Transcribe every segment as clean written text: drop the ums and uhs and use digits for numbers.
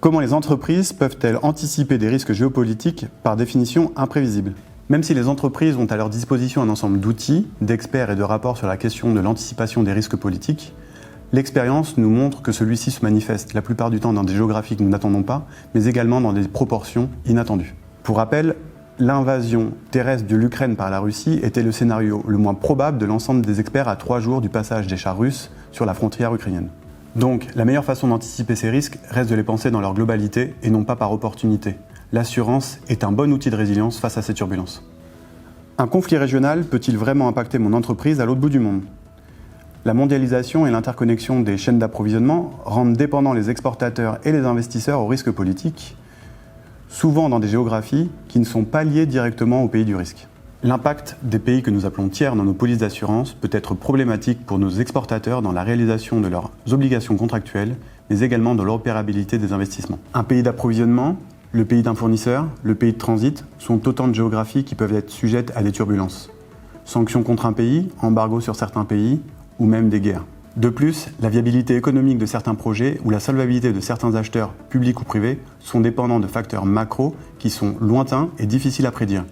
Comment les entreprises peuvent-elles anticiper des risques géopolitiques par définition imprévisibles ? Même si les entreprises ont à leur disposition un ensemble d'outils, d'experts et de rapports sur la question de l'anticipation des risques politiques, l'expérience nous montre que celui-ci se manifeste la plupart du temps dans des géographies que nous n'attendons pas, mais également dans des proportions inattendues. Pour rappel, l'invasion terrestre de l'Ukraine par la Russie était le scénario le moins probable de l'ensemble des experts à 3 jours du passage des chars russes sur la frontière ukrainienne. Donc, la meilleure façon d'anticiper ces risques reste de les penser dans leur globalité et non pas par opportunité. L'assurance est un bon outil de résilience face à ces turbulences. Un conflit régional peut-il vraiment impacter mon entreprise à l'autre bout du monde ? La mondialisation et l'interconnexion des chaînes d'approvisionnement rendent dépendants les exportateurs et les investisseurs aux risques politiques, souvent dans des géographies qui ne sont pas liées directement au pays du risque. L'impact des pays que nous appelons tiers dans nos polices d'assurance peut être problématique pour nos exportateurs dans la réalisation de leurs obligations contractuelles, mais également dans l'opérabilité des investissements. Un pays d'approvisionnement, le pays d'un fournisseur, le pays de transit sont autant de géographies qui peuvent être sujettes à des turbulences. Sanctions contre un pays, embargo sur certains pays, ou même des guerres. De plus, la viabilité économique de certains projets ou la solvabilité de certains acheteurs publics ou privés sont dépendants de facteurs macro qui sont lointains et difficiles à prédire.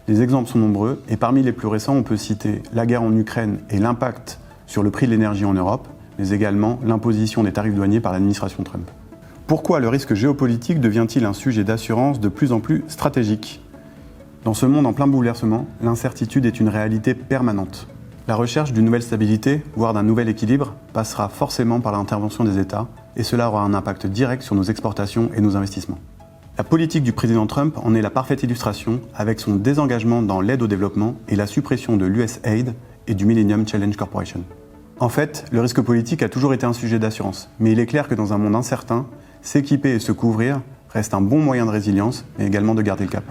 Les exemples sont nombreux et parmi les plus récents, on peut citer la guerre en Ukraine et l'impact sur le prix de l'énergie en Europe, mais également l'imposition des tarifs douaniers par l'administration Trump. Pourquoi le risque géopolitique devient-il un sujet d'assurance de plus en plus stratégique ? Dans ce monde en plein bouleversement, l'incertitude est une réalité permanente. La recherche d'une nouvelle stabilité, voire d'un nouvel équilibre, passera forcément par l'intervention des États, et cela aura un impact direct sur nos exportations et nos investissements. La politique du président Trump en est la parfaite illustration avec son désengagement dans l'aide au développement et la suppression de l'USAID et du Millennium Challenge Corporation. En fait, le risque politique a toujours été un sujet d'assurance, mais il est clair que dans un monde incertain, s'équiper et se couvrir reste un bon moyen de résilience, mais également de garder le cap.